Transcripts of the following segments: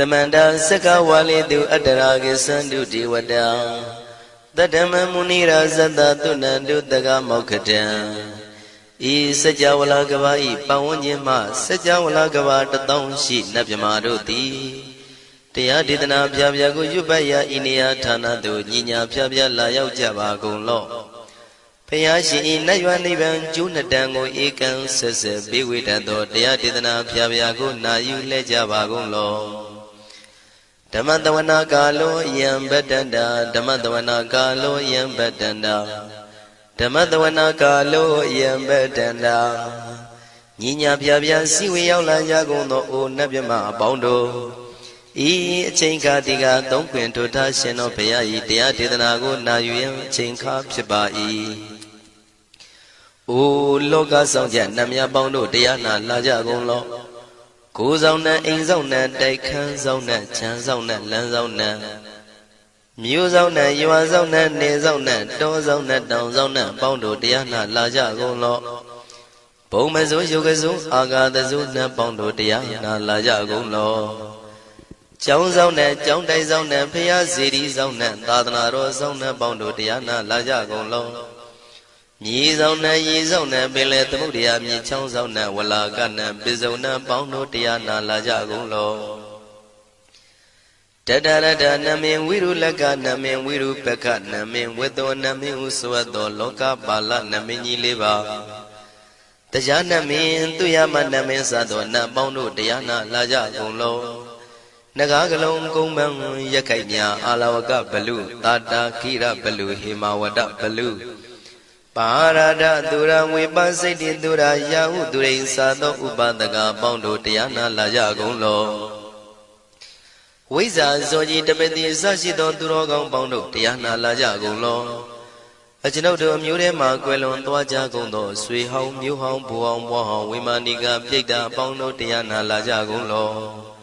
Tamanda Saka Wali do Adaragi Sandu Diwada Tadama Munira Zada Tunandu Daga Mokatan E Sajawala Gavai Pawanyama Sajawala Gavata Townshi Nabyamaroti Tia Didana Pyago Yubaya Inia Tanado Nina Pyabya Layao Java Gonlo Payashi Nayaniban Junadango Ekan Sese Biwitado Tia Didana Pyago Nayu Lejava Gonlo Damandawana Galo Yam Bedanda Damandawana Galo Yam Bedanda Damandawana Galo Yam Bedanda Nina Pyabya Siwi Yaula Yagono O Nabyama Bondo E Chinka Diga Don't Quint to Tashin of Paya Tia Didanago Nayu Chinka Pibai O Loga Sonja Namya Bondo Diana Laja Gonlo Kuzona Inzona Daikan Zona Chanzona Lanzona Muzona Yuazona Nezona Dozona Donzona Bondo Diana Laja Gonlo Pomazo Yogazo Aga the Zuna Bondo Diana Laja Gonlo Chongzona Chongdaizona Pia Ziri Zona Tadana Rosona Bondo Diana Laja Gonlo Yizona Yizona Billet Mudia Mi Chongzona Walagana Bizona Bondo Diana Laja Gonlo Tadada Namin Wiru Laga Namin Wiru Peka Namin Wedo Namin Uswado Loka Bala Namini Liva Tajana Min Tuyama Namin Sadona Bondo Diana Laja Gonlo Nagagalong Kumbang Yakanya Alawaka Balu Tata Kira Balu Himawada Balu Parada Dura Wibasiti Dura Yahu Durin Sado Ubadaga Bondo Diana Laja Gonlo Wiza Zoji Tabeti Sashido Durogang Bondo Diana Laja Gonlo Ajinodo Murema Quelon Twaja Gondo Sui Hong Mu Hong Buang Wahong Wimaniga Pigda Bondo Diana Laja Gonlo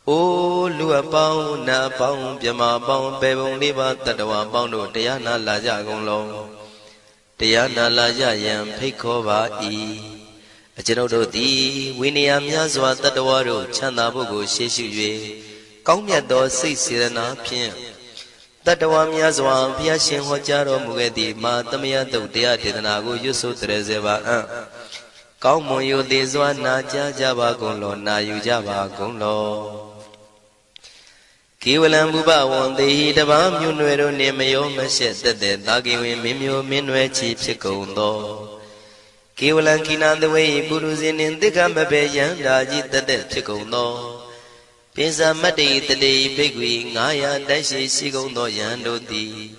O Lua Pao Na Pao Pyama Pao Pebong Liba Tatawa Bondo Diana Laja Gonlo Diana Laja Yam Pekova E Ajinodo Di Winiam Yazwa Tatawaro Chanda Bogo Sheshu Kaumyado Sisirana Pien Tatawam Yazwa Piashin Hojaro Mugedi Ma Tamia Dia Didanago Yusu Trezeva Kaumoyo Dezwa Naja Java Gonlo Na Yujava Gonlo Kiwalam Buba won the heat of Amunuero Nemayo Mashet the Dagi Mimio Minwe Chief Chicondo Kiwalan Kina the way Buruzin in the Gambabe Yandaji the dead Chicondo Pisa Mati the day Big Wing Aya Dashi Sigondo Yando di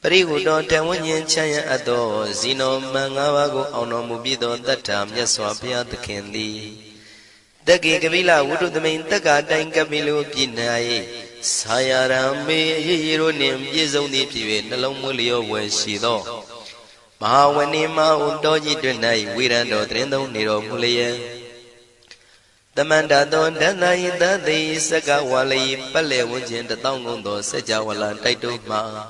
Perigo don't tell when you Chaya Ado Zino Mangawago Ono Mubido that time Yaswapia the Candy The Gigavilla would do the main Taga Dangabilu Pinai Sayarambe Hironim Yizoni Pive Nalomulio when she do Mahawanima Undoji Dunai Wirando Trendo Niro Mulia The Mandadon Danai that they Sagawali Pale Wujin the Tongondo Sajawala Taituma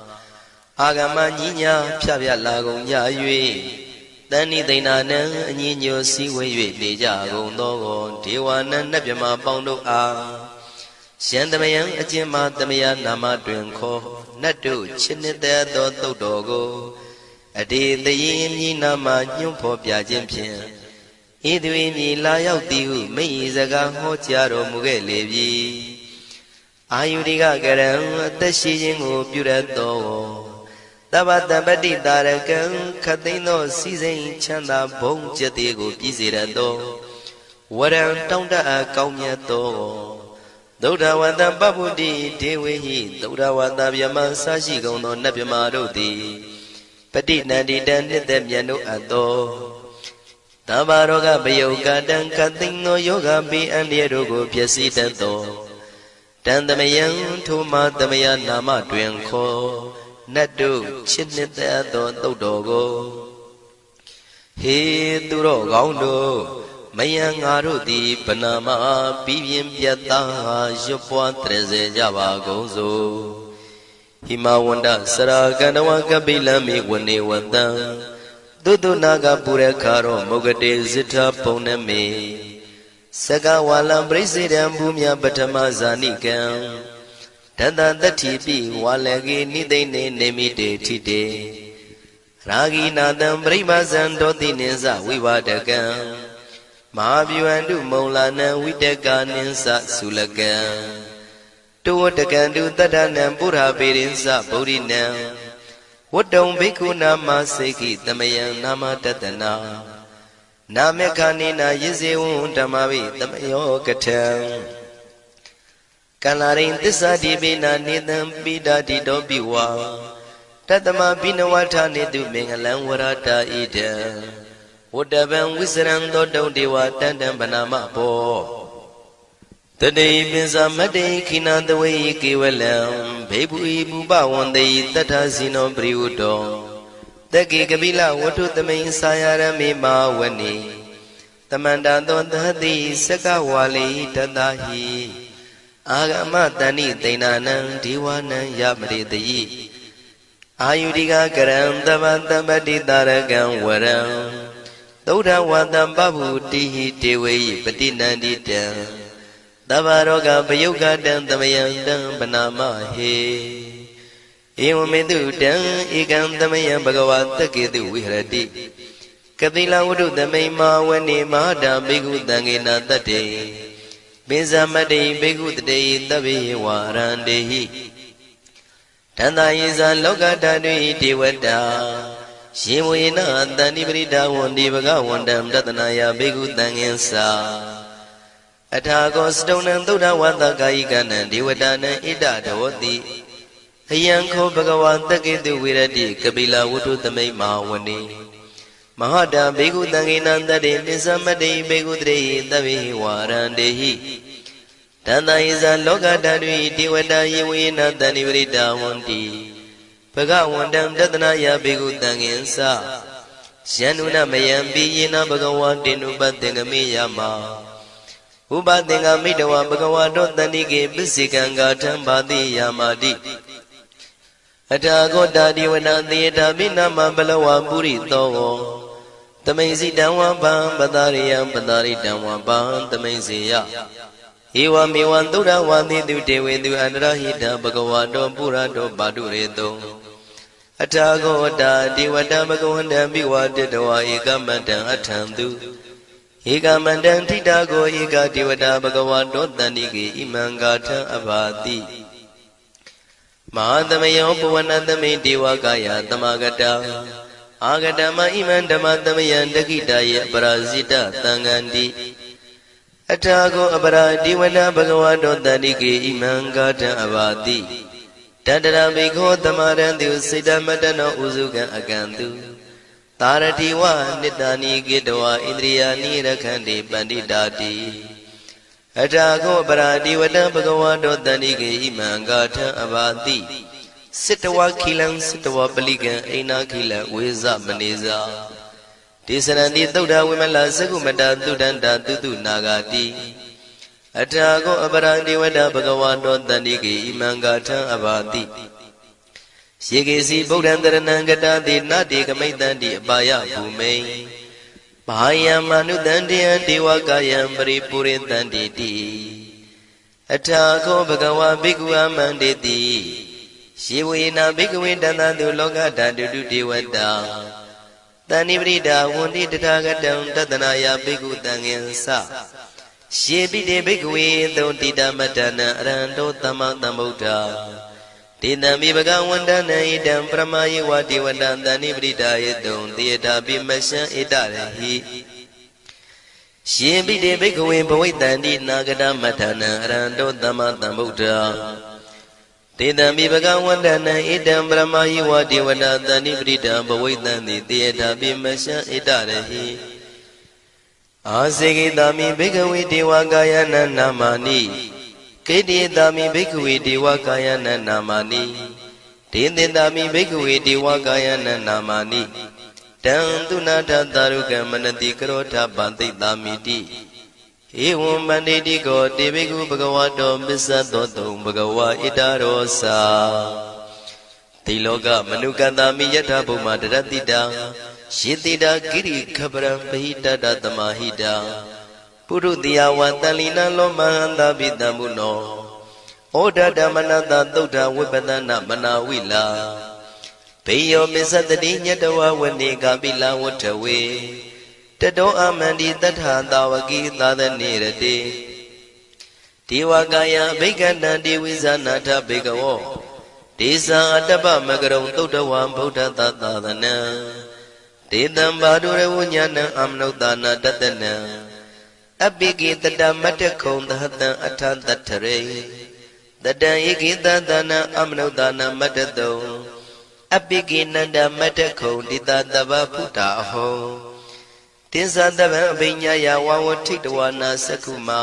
Agama Nina Pavia Lago Yayue Dani Dinana Nino Siwe Deja Gondo Tiwana Nabjama Bondo A Shandamayan Ajima Damaya Nama Drinko Nadu Chinita Dogo Adi the Yin Nama Nyumpo Piajimpian Idwini Layao Tiu Me Zaga Hotiaro Mugelevi Ayudiga Garam Tashijingo Purato Tabata Badi Darakan Katino Season Chanda Bong Jatigo Pizirado Waran Tonda Kaumiato Doda Wanda Babudi Dewi Doda Wanda Yama Sashi Gono Nabimarodi Padi Nadi Dandit Yano Ado Tabaroga Bayoga Dan Katino Yoga Be and Yerogo Piasitato Dandamayan Tuma Damaya Nama Dwenko Nadu Chinita Dodogo He Duro Gaundo Mayang Arudi Panama Pivian Piata Jopua Treze Java Gozo Himawanda Saraganawa Kabilami Wani Wanda Dudu Naga Purekaro Mogade Zita Poneme Saka walam presidam bumya batama zanikam Tata tatipi walagi nidene nemite tite Ragi nadam brahmazan doti ninsa vivadakam Mahavyuandu maulana vidaka ninsa sulakam Tuwatakandu tadanam pura pirinsa bodhinam Wadong bhikkhu nama seki tamayam nama tatana Namekanina yizewun tamavi tamayo katam Kalarin tisa dibina nidam bidadi dobiwa Tatama binawata nidu mengalam warata ida Wadaban wisran dodong dewa tandam banama po Today binsa made kinandaway kiwalam Bebu ibu bawande tata sino briudo Taki kabila watu tamay sayarami mawani Tamanda dondhati sakawali tatahi Agama tani tainanang diwanang yamritayi Ayudika karam tabantabati taragang waram Tauda watam babu tihi tewayi patinandita Tabaroga payuga dang tamayang dang panamahe Ewamedu dang ikam tamayang bhagavata ketu vihrati Kapila wudu tamay mawani mahada bhikkhu tangena tate Binsamade bhikkhu tate tabi warandehi Tanda yisa loka tadui devata Shivuyena tani prita wandi bhagavandam tatanaya bhikkhu tangensa Athago stonam tuda vata kayikanan devatanan ida dhavati Hayankho bhagavata ketu virati kapila wudu tamay mawani Mahada bhikkhu tangena tate binsamade bhikkhu tate tabi warandehi Tanda isa loka tadui devata yivuyena tani prita wandi Bhagavandam tatanaya bhikkhu tangensa Syanuna mayampi yena bhagavatinu patengami yama Upatenga midawa bhagavato tanike pisikanga thambati yamati Athago tadiwana theta binama balawa purito Tamaisi damwa pam patariyam pataritamwa pam tamaisiya Ewa mewan tuda wati tu dewetu anarahita bhagavato purato padureto Athago tadiwata bhagavandam biwaditawa ekamatang athantu Ekamandang titago eka devata bhagavato tanike imangatha abhati Mahadamayo puvanatame devakaya tamagata Agatama iman dhamatamayan dakitaya parasita tangandi Athago apara devata bhagavato tanike imangatha abhati Tadara bhikho tamarantu siddhamatano usukan akantu Taratiwa nitani gitawa indriyani rakhandi panditati Athago paradivata bhagavato tanike imangatha abhati Sittawa khilang sittawa palikan aina khila weza maneza Tisanandi tuddha vimala sakumata tuddhanta tutu nagati Athago paradivata bhagavato tanike imangatha abhati Shekesi Bodhandaranangata Nati Kamaitanti Abaya Bhume Bahaya Manudantiyan Devakayam Paripuritanti Athago Bhagava Bhikkhu Amanditi Shivuyena Bhikkhu Dantantu Lokatatu Devata Tanibrita Wundi Tathagatam Tatanaya Bhikkhu Tangensa Shepite Bhikkhu Thontita Matana Aranto Tamatambuddha Tidami bhagavandana idam pramayi vati vadantani pritayadum tiyata bimasya itarehi Shempite bhikkhuve bhavaitanti nagata matana aranto tamatambuddha Tidami bhagavandana idam pramayi vati vadantani pritayadum bhavaitanti tiyata bimasya itarehi Asekitami bhikkhuve devakayana namani Keditami bhikkhuve devakayana namani Tindindami bhikkhuve devakayana namani Tantunata taruka manati karota bantitamiti Evam banditi ko devekhu bhagavato bisadoto bhagava itarosa Tiloka manukatami yatha bhuma daratita Shitita giri khaparam pahita tamahita ပုရုတိယဝတန်လီနလောမဟန္တာပိတံဘုနောဩဒဓမ္မနတသုဒ္ဓဝိပဒနာမနာဝိလာဘေယောမစ္စတတိညတဝဝနေကပိလဝတ္ထဝေတတောအမန္တိတထသာဝကိသာသနေရတိဒေဝကာယဘိက္ခဏံဒေဝိဇာနာထဘေကဝောဒေဇာအတ္တပမကရုံသုဒ္ဓဝံဗုဒ္ဓသာသနံဒေတံဘာဒုရဝဉာဏံအမနုဿာနာတတနံအပိကိတတမတ္တခုံသဟတံအထတတ္ထရေတတံဧကိတသနာအမနုဿာနာမတ္တတုံအပိကိနန္ဒမတ္တခုံတိတတဗ္ဗဖုတာအဟောတင်္ဇာတဗံအဘိညာယဝဝထိတဝနာသက္ခုမာ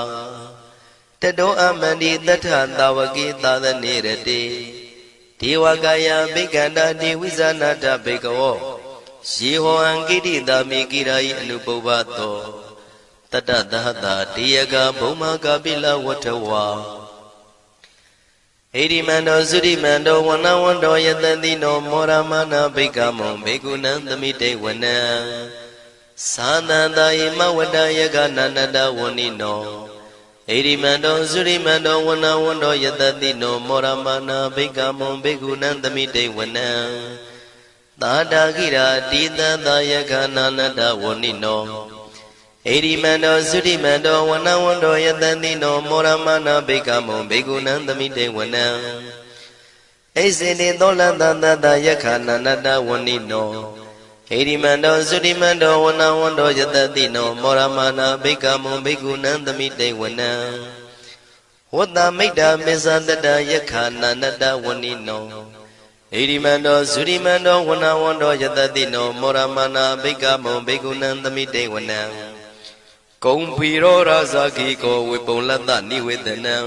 တတောအမန္တိတထသာဝကိသာသနေရတိဒေဝကာယဘိက္ခန္တာဒေဝိဇာနာတဘေကဝောယေဟောအံကိတိတာမေကိရာယအနုပုဗ္ဗတောတတသဟတာတေယကဘုံမကပိလဝတ္ထဝါဣရိမန္တောသုရိမန္တောဝနဝန္တောယတတိနောမောရမနာဘိက္ခမောဘေကုဏံသမိတေဝနံသာသန္တာယမဝတ္တယကနန္တဝဏိနောဣရိမန္တောသုရိမန္တောဝနဝန္တောယတတိနောမောရမနာဘိက္ခမောဘေကုဏံသမိတေဝနံသာတာကိရာတိတသာယကနန္တဝဏိနောဣရိမန္တောသုရိမန္တောဝနဝန္တောယတတိနောမောရမနာဘိက္ခမောဘေကုဏံသမိတေဝနံဣစေတိသောလတသတယခနန္တဝဏိနောဣရိမန္တောသုရိမန္တောဝနဝန္တောယတတိနောမောရမနာဘိက္ခမောဘေကုဏံသမိတေဝနံဝတ္တမိတ္တမေဇတတယခနန္တဝဏိနောဣရိမန္တောသုရိမန္တောဝနဝန္တောယတတိနောမောရမနာဘိက္ခမောဘေကုဏံသမိတေဝနံကုံဖီရောရာဇာခိကောဝေပုံလတ္တနိဝေဒနံ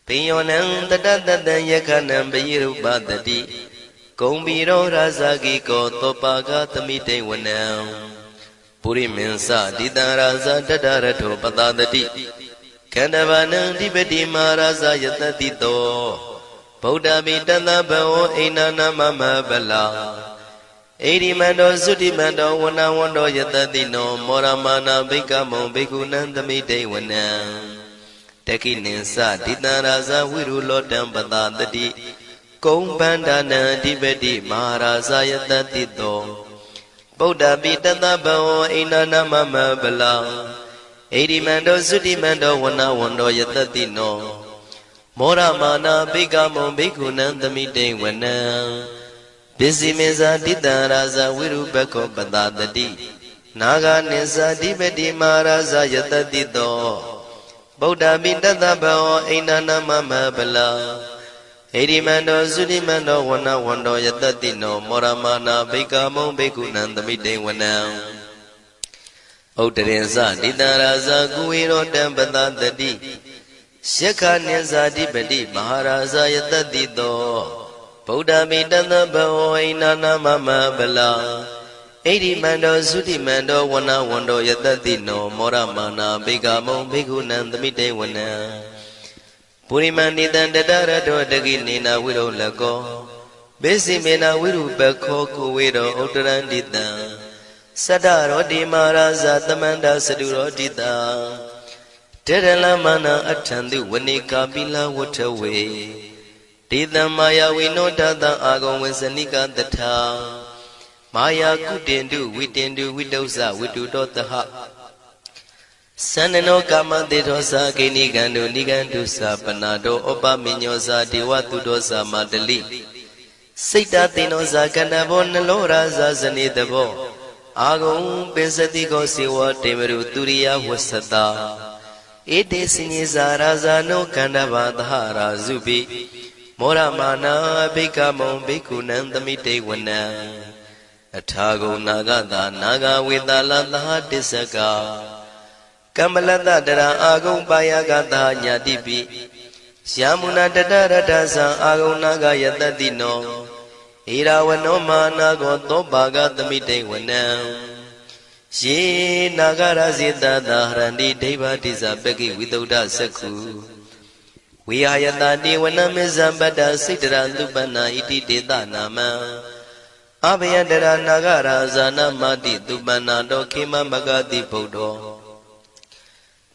ပိယောနံတတတတံယခနံပယိရုပတတိကုံဖီရောရာဇာခိကောသောပါကသမိတေဝနံပုရိမင်းစဒိတံရာဇာတတရထောပတတတိခန္ဓဗာနံဓိပတိမာရာဇာယတတိတောဗုဒ္ဓပိတသဗ္ဗဝောအိနာနာမမဗလာဣရိမန္တောသုတိမန္တောဝနဝန္တောယတတိနောမောရမနာဘိက္ခမောဘေကုဏံသမိတေဝနံတခိနိသဒိတံရာဇဝိရုလောတံပတတတိကုံပန္ဒနာအဓိပတိမဟာရာဇယတတိတောဗုဒ္ဓပိတသဗ္ဗဝောအိနာနာမမဗလာဣရိမန္တောသုတိမန္တောဝနဝန္တောယတတိနောမောရမနာဘိက္ခမောဘေကုဏံသမိတေဝနံပစ္စည်းမေဇာတိတံရာဇဝိရုပခောပတတတိနာဂနိသဓိပတိမဟာရာဇယတတိတောဗုဒ္ဓပိတသဗ္ဗဝောအိနာနာမမဗလာဣရိမန္တောသုတိမန္တောဝနဝန္တောယတတိနောမောရမနာဘိက္ခမောဘေကုဏံသမိတေဝနံဥတ္တရင်စတိတံရာဇကုဝေရောတံပတတတိယက္ခနိသဓိပတိမဟာရာဇယတတိတောဗုဒ္ဓမိတသဗ္ဗဝောအိနာနာမမဗလာဣရိမန္တောသုတိမန္တောဝနဝန္တောယတတိနောမောရမနာဘိက္ခမောဘေကုဏံသမိတေဝနံပုရိမန္တိတံတတရတောတကိနေနာဝိရောလကောဘေစီမေနာဝိရုပခောကုဝေရောဥတ္တရန္တိတံသတ္တရောတိမာရာဇသမန္တသတုရောတိတံတေရလမနာအထံတုဝနေကာပိလဝတ္ထဝေဒေသမာယဝိနောတတံအာဂုံဝေစနိကတထာမာယာကုတင်တုဝိတင်တုဝိတုဇဝိတုတောတဟသန္နနောကာမတေသောသာကိနိကံတုနိကံတုသာပနာတောဩပမိညောသာဒေဝတုတောသာမတလိစိတ်တသေနောသာကန္နဘောနလောရာဇာဇနေတဘောအာဂုံပင်စတိကောစေဝတေမရုတုရိယဝဆတာဧတေစညေဇာရာဇာနောကန္နဘာသဟရာဇုပိမောရမနာဘိက္ခမောဘိက္ခုနံသမိတေဝနံအထာဂုံနာဂတာနာဂဝေတာလသဟတစ္စကကမ္မလတ္တတရာအာဂုံပါယကတာညာတိပိယမုနာတတရတ္ထသံအာဂုံနာဂယတတိနောဣရာဝနောမာနာကောသောပါကသမိတေဝနံယေနာဂရဇိတသာဟရန္တိဒိဗ္ဗတိဇပကိဝိသုဒ္ဓသက္ခုဝိဟာယတတိဝနမေဇံပတ္တစိတ္တရသုပ္ပနာဣတိတေသနာမံအဘယတရနာဂရာဇာနမတိသုပ္ပနာတောခေမမဂတိဗုဒ္ဓော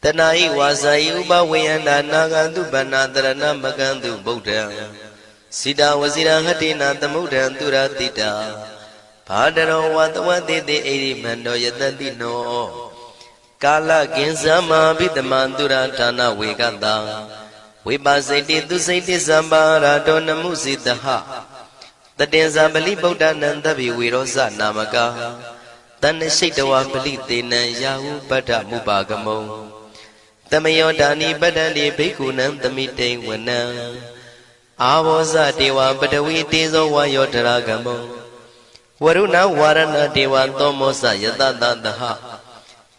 တဏှာဤဝါစာဤဥပဝေယန္တာနာဂံတုပနာတရဏမကံတုဗုဒ္ဓံစိတာဝစီရဟတိနာသမုဒ္ဒံသူရတိတာဘာတရောဝတဝတိတိဣရိမန္တောယတတိနောကာလကင်္စမဘိတမံသူရဌာနဝေကတံဝိပါစိတိသူစိတိသမ္ပါရာတောနမှုစိတဟတတင်္ဇာပလိဗုဒ္ဓနံသဗ္ဗေဝေရောဇနာမကာတဏ္ဏရှိတဝါပလိတေနံယာဟုပတ္ထမုပါကမုံတမယောဒါနိပတ္တတိဘိက္ခုနံသမိတိဝနံအာဘောဇဒေဝပတဝီတေဇောဝါယောတရာကမုံဝရုဏဝါရဏဒေဝသောမောဇယတတသဟ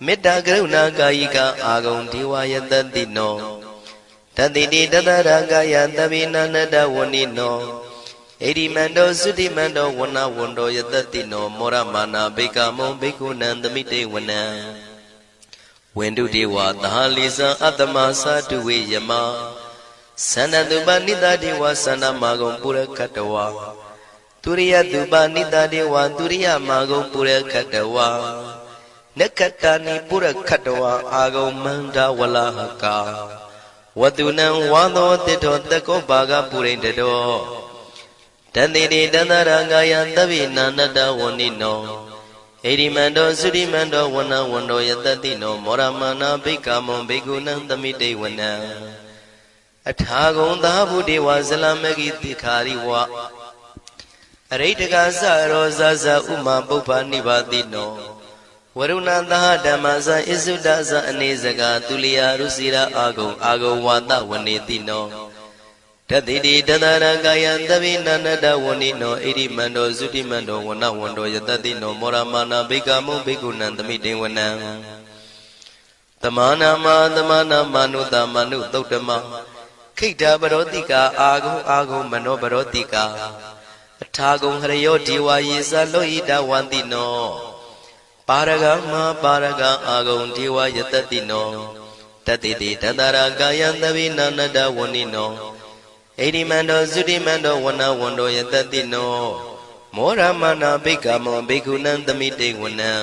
မေတ္တာကရုဏာကာယိကအာဂုံဒေဝယတတိနောတတိတိတတရာကာယသဗ္ဗေနန္တဝဏိနောဣရိမန္တောသုတိမန္တောဝဏဝန္တောယတတိနောမောရမာနာဘေကမုံဘေကုဏံသမိတေဝနံဝန္တုဒေဝသဟလိဇံအတ္တမသာတုဝေယမသန္တတုပနိတဒေဝသန္တမာဂုံပုရခတဝါသူရိယတုပနိတဒေဝသူရိယမာဂုံပုရခတဝါနက္ခတနိပုရခတဝါအာဂုံမန္တဝလဟကာဝတုနံဝါသောတိတောတကောဘာဂပုရိန္တတောတန္တိတိတန္တရကာယသဗ္ဗေနာနတဝဏိနောဣရိမန္တောသုရိမန္တောဝဏဝန္တောယတတိနောမောရမနာဘိက္ခမုံဘိက္ခုနံသမိတေဝနံအထာဂုံသာဘုဒေဝဇလမဂိတိခာရိဝအရိတကသရောဇဇဥမာပုပ္ပနိဗ္ဗာတိနောဝရုဏသဟဓမ္မဇဣစုဒဇအနေစကာသူလျာရုစီရာအာဂုံဝါတဝနေတိနောတတိတိတတရကာယသဗ္ဗေနန္တဝဏိနောဣရိမန္တောသုတိမန္တောဝဏဝန္တောယတတိနောမောရမာနာဘိက္ခမုံဘိက္ခုနံသမိတေဝနံတမာနာမနုတမနုသုတ်တမခိတ္တပရောတိကာအာဂုံမနောပရောတိကာအထာဂုံဟရယောဒီဝါယေဇလောဟိတဝန္တိနောပါရဂမပါရဂအာဂုံဒီဝါယတတိနောတတိတိတတရာကာယသဗ္ဗေနန္တဝဏိနောဣရိမန္တောသုတိမန္တောဝဏဝန္တောယတတိနောမောရမနာဘိက္ခမောဘိက္ခုနံသမိတေဝနံ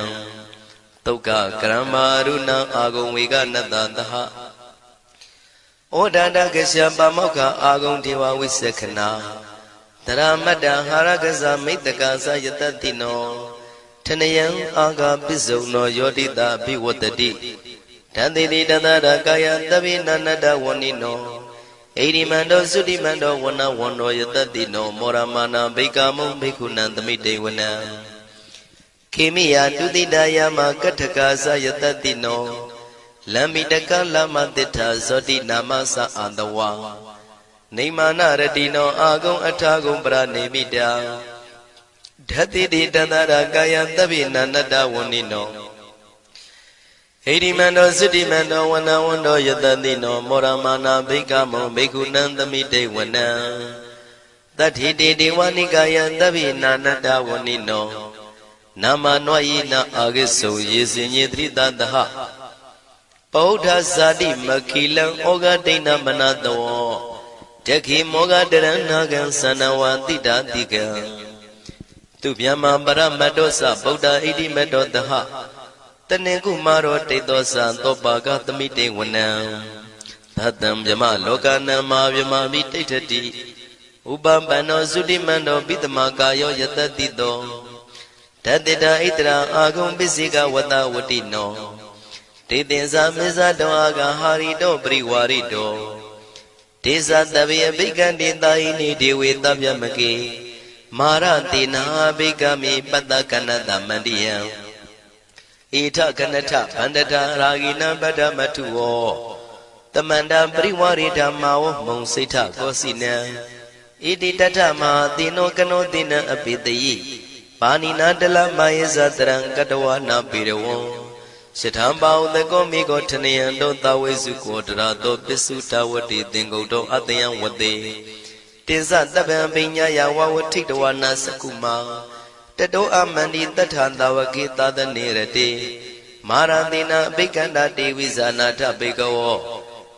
သုက္ကကရမရုဏအာဂုံဝေကနတသဟဩဒန္တကရှပါမောက္ခအာဂုံဒေဝဝိသခနာတရမတ္တဟာရကဇမိတ္တကာသယတတိနောထနယံအာဂပစ္စုံနောယောတိတာဘိဝတ္တိတန္တိတိတတရကာယသဗ္ဗေနန္တဝဏိနောဣရိမန္တောသုတိမန္တောဝဏဝန္တောယတတိနောမောရမာနာဘိက္ခမုံဘိက္ခုနံသမိတေဝနံခေမိယတုတိတယမကထကာသယတတိနောလမ္မိတကလမတိထာဇောတိနာမသအန္တဝါနေမာနရတိနောအာဂုံအထာဂုံပရနေမိတာဓတိတိတန္တရာကာယသဗ္ဗေနန္တဝဏိနောဣရိမန္တောသုတိမန္တောဝဏဝန္တောယတတိနောမောရမာနာဘိက္ခမုံဘိက္ခုနံသမိတေဝနံတတိတိဒေဝနိကာယသဗ္ဗေနန္တဝဏိနောနာမနွာယိနအာဂိစုံယေစင်ညေတိတတဟပောဓဇာတိမခိလံဩဃဒိဏမနတောတခိမောဃတရဏကံသနဝတိတာတိကံသူဗျမပရမတ္တောသဗုဒ္ဓဣတိမတ္တောတဟတနေကုမာရောတိတောသသောပါကသမိတေဝနံသတံဗျမလောကနံမာဗျမမိတိဋ္ဌတိဥပပန္နောသုတိမန္တောပိတမကာယောယတတိတောတတေတာဣတရာအာဂုံပစ္စေကဝတဝတိနောဒေသင်္ဇာမေဇတောအာဂဟာရိတောပရိဝါရိတောဒေဇတဗေအဘိက္ခံတေတာဟိနိဒေဝေတဗျမကေမာရတေနာဘိက္ခမေပတ္တကနတမန္တိယံဧထကနထဗန္တတာရာဂိနံပတ္တမထုဝောတမန္တပရိဝါရိဓမ္မာဝမုံစိဋ္ဌကောစီနံဣတိတထမဟာတိနောကနောတိနံအပိတယိပါဏိနာတလမယေဇတရံကတဝနာပိရဝံရှထံပါဥတကောမိကောထနယံတောသဝေစုကောတရာတောပစ္စုတဝတိသင်္ကုတ်တောအတယံဝတေတိဇတပံပညာယဝဝထိတဝနာစကုမာတတောအမန္တိတထာတဝကေသာသနေရတေမာရတိနာအဘိက္ခန္တာတေဝိဇာနာထဘေကဝော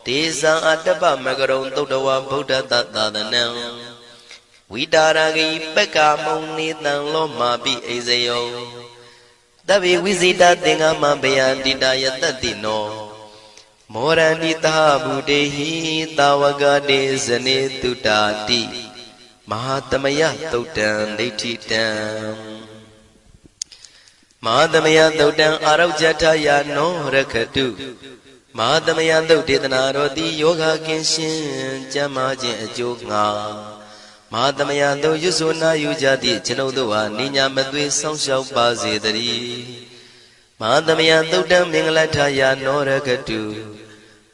ဒေဇံအတ္တပမကရုံသုတ္တဝဗုဒ္ဓတသာသနံဝိတာရဂိပက္ခမုံနေတံလောမာပိအိဇယောတဗ္ဗေဝိဇိတသင်္ဃမဘယန္တိတာယတတိနော မောရဏိတာဘုဒေဟိတာဝကတေဇနေတုတာတိမဟာသမယသုတ်တံဒိဋ္ဌိတံမဟာသမယသုတ်တံအာရောဇထယာနောရခတုမဟာသမယသုတ်ဒေသနာတော်သည်ယောဂကင်းရှင်းကျမ်းမာခြင်းအကျိုးငှာမဟာသမယသုတ်ရွတ်ဆိုနာယူကြသည့်ကျွန်ုပ်တို့ဟာနိညာမသွေဆောင်းလျှောက်ပါစေတည်းမဟာသမယသုတ်တံမင်္ဂလထယာနောရခတု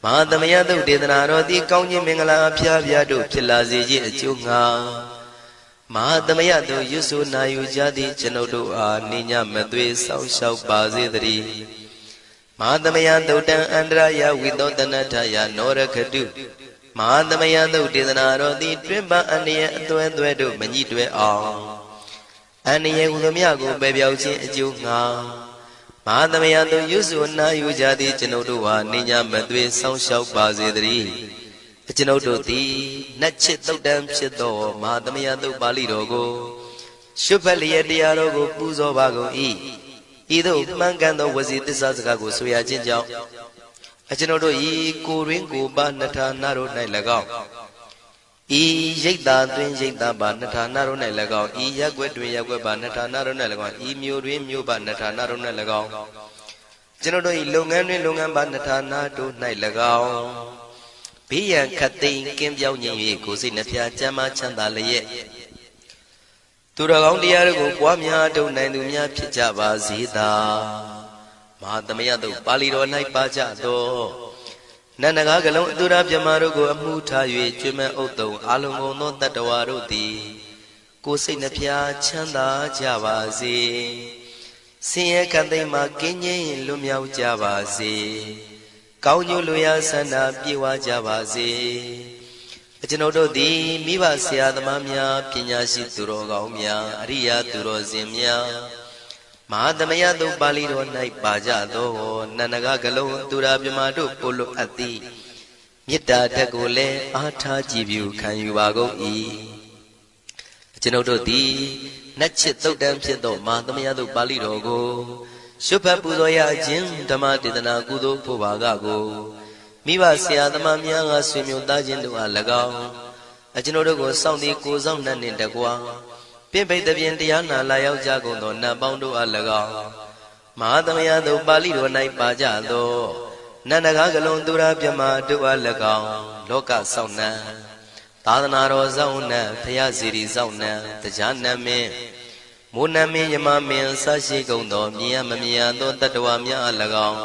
မဟာသမယသုတ်ဒေသနာတော်သည်ကောင်းခြင်းမင်္ဂလာအဖျားဖျားတို့ဖြစ်လာစေခြင်းအကျိုးငှာမဟာသမယသုတ်ရွတ်ဆိုနာယူကြသည့်ကျွန်ုပ်တို့အားနိညာမသွေဆောင်းလျှောက်ပါစေတည်းမဟာသမယသုတ်တံအန္တရာယဝိသောတနထယာနောရခတုမဟာသမယသုတ်ဒေသနာတော်သည်တွင်ပန်းအန္တရာယ်အသွဲသွဲတို့မညှိတွဲအောင်အန္တရာယ်ဟူသည်များကိုပယ်ပြောက်ခြင်းအကျိုးငှာမဟာသမယသုတ်ရွတ်ဆိုနာယူကြသည့်ကျွန်ုပ်တို့ဟာနိညာမသွေဆောင်းလျှောက်ပါစေတည်းကျွန်ုပ်တို့သည်နတ်ချစ်သုတ်တံဖြစ်သောမဟာသမယသုတ်ပါဠိတော်ကိုရှုဖတ်လျက်တရားတော်ကိုပူဇော်ပါကုန်၏ဤသို့မှန်ကန်သောဝစီသစ္စာစကားကိုဆိုရခြင်းကြောင့်ကျွန်ုပ်တို့ဤကိုရင်းကိုပါနထာနာတို့၌၎င်းဤရိတ်တာတွင်ရိတ်တာပါနထာနာတို့၌၎င်းဤရက်ွက်တွင်ရက်ွက်ပါနထာနာတို့၌၎င်းဤမျိုးတွင်မျိုးပါနထာနာတို့၌၎င်းကျွန်ုပ်တို့ဤလုပ်ငန်းတွင်လုပ်ငန်းပါနထာနာတို့၌၎င်းဘေးရန်ခတ်သိမ်းကင်းပြောင်းခြင်း၍ကိုယ်စိတ်နှဖျားချမ်းသာချမ်းသာလျက်သူတော်ကောင်းတရားတို့ကိုပွားများထုတ်နိုင်သူများဖြစ်ကြပါစေသာမဟာသမယသုတ်ပါဠိတော်၌ပါကြသောနန္ဒကားကလုံးအတုရပြမတို့ကိုအမှုထား၍ကျွမ်းမဲ့ဥတုံအာလုံကုန်သောတတ္တဝါတို့သည်ကိုယ်စိတ်နှဖျားချမ်းသာကြပါစေဆင်းရဲခတ်သိမ်းမှကင်းငြိမ်းလွတ်မြောက်ကြပါစေကောင်းကျိုးလိုရာဆန္ဒပြေဝကြပါစေကျွန်ုပ်တို့သည်မိဘဆရာသမားများပညာရှိသူတော်ကောင်းများအရိယာသူတော်စင်များမဟာသမယသုတ်ပါဠိတော်၌ပါကြသောနန္ဒကကလုံးသူရာပြမတို့ပို့လို့အပ်သည်မေတ္တာဓာတ်ကိုလည်းအားထားကြည်ပြုခံယူပါကုန်၏ကျွန်ုပ်တို့သည်နတ်ချစ်သုတ်တံဖြစ်သောမဟာသမယသုတ်ပါဠိတော်ကိုရှုဖတ်ပူဇော်ရခြင်းဓမ္မဒေသနာကုသိုလ်ဖို့ပါကကိုမိဘဆရာသမားများကဆွေမျိုးသားချင်းတို့အား၎င်းကျွန်ုပ်တို့ကိုစောင့်တည်ကိုစောင့်နှံ့နှင့်တကွာပြင့်ပိတ်သဖြင့်တရားနာလာရောက်ကြကုန်သောနတ်ပေါင်းတို့အား၎င်းမဟာသမယသုတ်ပါဠိတော်၌ပါကြသောနန္ဒကားကလုံးသူရာပြမတို့အား၎င်းလောကစောင့်နှံသာသနာတော်စောင့်နှံဖရာစီရီစောင့်နှံတရားနတ်မင်းမိုးနမင်းယမမင်းဆရှိကုန်သောမြင်ရမမြင်ရသောတတ္တဝါများအား၎င်း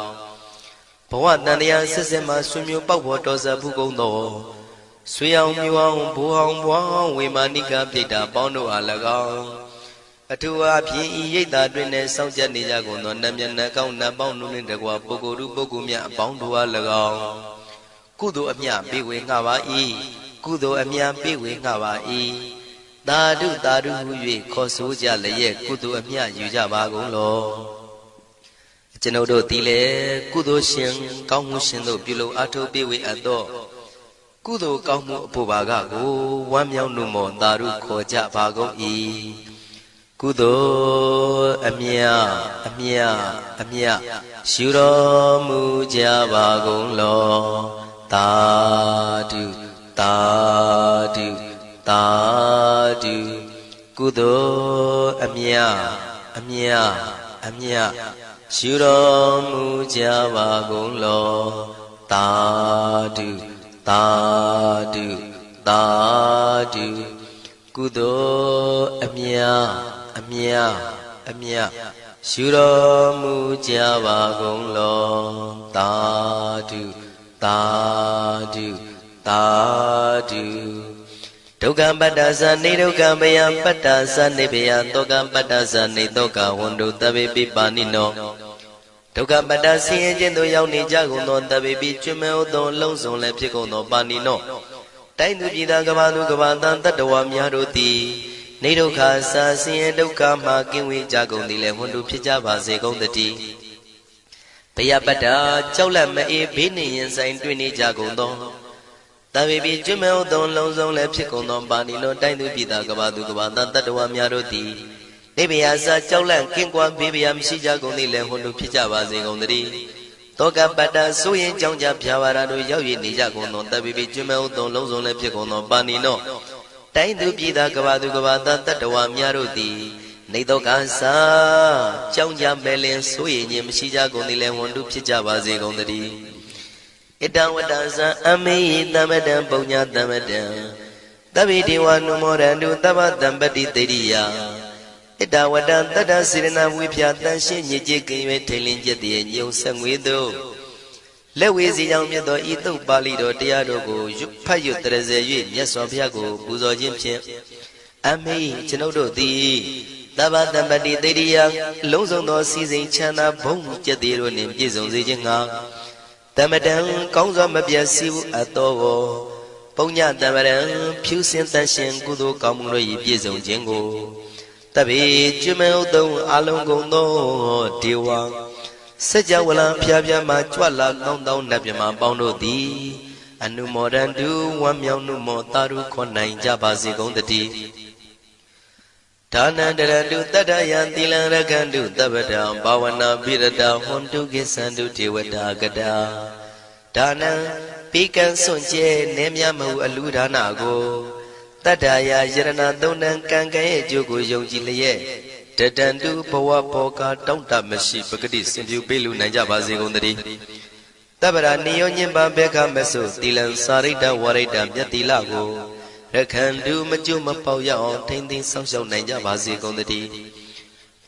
ဘဝတန်တရားစစ်စစ်မှဆွေမျိုးပေါက်ဖို့တော်စပ်ဖူးကုန်သောဆွေအောင်မျိုးအောင်ဘိုးအောင်ဘွားအောင်ဝေမာနိကပြိတ္တာပေါင်းတို့အား၎င်းအထူးအားဖြင့်ဤရိတ်တာတွင်နဲ့စောင့်ကြနေကြကုန်သောနတ်မြတ်နတ်ကောင်းနတ်ပေါင်းတို့နှင့်တကွာပုဂ္ဂိုလ်တို့ပုဂ္ဂိုလ်များအပေါင်းတို့အား၎င်းကုသိုလ်အမြပေးဝေငှပါ၏ကုသိုလ်အမြပေးဝေငှပါ၏သာဓုသာဓုဟု၍ခေါ်ဆိုကြလျက်ကုသိုလ်အမြယူကြပါကုန်လောကျွန်ုပ်တို့သည်လည်းကုသိုလ်ရှင်ကောင်းမှုရှင်တို့ပြုလုပ်အားထုတ်ပေးဝေအပ်သောကုသိုလ်ကောင်းမှုအဖို့ပါကကိုဝမ်းမြောက်နှုတ်မောသာဓုခေါ်ကြပါကုန်၏ကုသိုလ်အမြအမြအမြရှုတော်မူကြပါကုန်လောသာဓုသာဓုသာဓုကုသိုလ်အမြအမြအမြရှုတော်မူကြပါကုန်လောသာဓုသာဓုသာဓုကုသိုလ်အမြအမြအမြရှုတော်မူကြပါကုန်လောသာဓုသာဓုသာဓုဒုက္ခပတ္တသနေဒုက္ခမယပတ္တသနေဘယတောကပတ္တသနေတောကဝန္တုတဗေပိပါဏိနောဒုက္ခပတ္တဆင်းရဲခြင်းသို့ရောက်နေကြကုန်သောတဗေပိကျွမဲဥသောလုံးစုံလည်းဖြစ်ကုန်သောပါဏိနောတိုင်းသူပြည်သားကဘာသူကဘာတန်တတ္တဝါများတို့သည်နေဒုက္ခစာဆင်းရဲဒုက္ခမှကင်းဝေးကြကုန်သည်လည်းဝန္တုဖြစ်ကြပါစေကုန်တည်းဘယပတ္တကြောက်လန့်မအေးဘေးနှင့်ရင်ဆိုင်တွေ့နေကြကုန်သောတဗေပိကျွမဲဥသောလုံးစုံလည်းဖြစ်ကုန်သောပါဏိနောတိုင်းသူပြည်သားကဘာသူကဘာတန်တတ္တဝါများတို့သည်နေဘယစာကြောက်လန့်ကင်းကွာဘေးဘယမရှိကြကုန်သည်လည်းဝန္တုဖြစ်ကြပါစေကုန်တည်း တောကပတ္တဆိုရင်ကြောင့်ကြဖြာပါရာတို့ရောက်ရည်နေကြကုန်သောတပ်ပိပိကျွမ်းမဲ့ဥသောလုံးစုံလည်းဖြစ်ကုန်သောပါဏိနောတိုင်းသူပြည်သားကဘာသူကဘာသားတတ္တဝါများတို့သည်နေတော့ကစားကြောင့်ကြမဲ့လင်ဆိုရင်ခြင်းမရှိကြကုန်သည်လည်းဝန်တုဖြစ်ကြပါစေကုန်သတည်းဣတံဝတ္တဇံအမေဟိတမတံပုညတမတံတဗိဒေဝနုမောရန္တုတဗ္ဗတံပတိတေရိယဣတဝတ္တတတ္တစေရဏဝိဖြာတန်ရှင်းညစ်ကြေးကင်၍ထိန်လင်းကျက်တည်းညုံဆက်ငွေတို့လက်ဝေစီကြောင့်မြတ်သောဤသုတ်ပါဠိတော်တရားတော်ကိုဖတ်ရွတ်တရစေ၍မြတ်စွာဘုရားကိုပူဇော်ခြင်းဖြင့်အမေကျွန်ုပ်တို့သည်တဗ္ဗတံပတိတေရိယလုံးစုံသောစီစဉ်ချမ်းသာဘုံကျက်တည်းတို့နှင့်ပြည့်စုံစေခြင်းငှာတမတံကောင်းစွာမပြတ်စည်းဘူးအပ်သောပုညတမရံဖြူစင်တန်ရှင်ကုသိုလ်ကောင်းမှုတို့၏ပြည့်စုံခြင်းကိုတပိကျွမ်းမဲ့ဥသုံးအလုံးကုန်သောဒေဝစัจ java လံဖျားဖျားမှာကြွလာကောင်းသောနတ်မြမပေါင်းတို့သည်အနုမောဒန္တုဝမ်းမြောက်နှုမောတာရုခွန်နိုင်ကြပါစေကုန်တည်းဒါနန္တရတုတတ္တယံသီလံရခန္တုတပ္ပတံဘာဝနာပိရတဟွန်တုကိသန္တုဒေဝတာကတာဒါနံပိကံစွန့်ကျဲနေမြမဟုအလူဒါနကိုတတ္တယာယရဏသုံးတန်ကံကံရဲ့အကျိုးကိုယုံကြည်လျက်တတန္တုဘဝဘောကတောင့်တမရှိပဂတိစင်ပြုပေးလူနိုင်ကြပါစေကုန်သတည်းတပ္ပရာနိယောညင်ပါဘေခမဆုသီလံစာရိတ္တဝရိတ္တမြတ်တိလကိုရခန္တုမကျွမပေါရအောင်ထိမ့်သိမ်းဆောက်ရှောက်နိုင်ကြပါစေကုန်သတည်း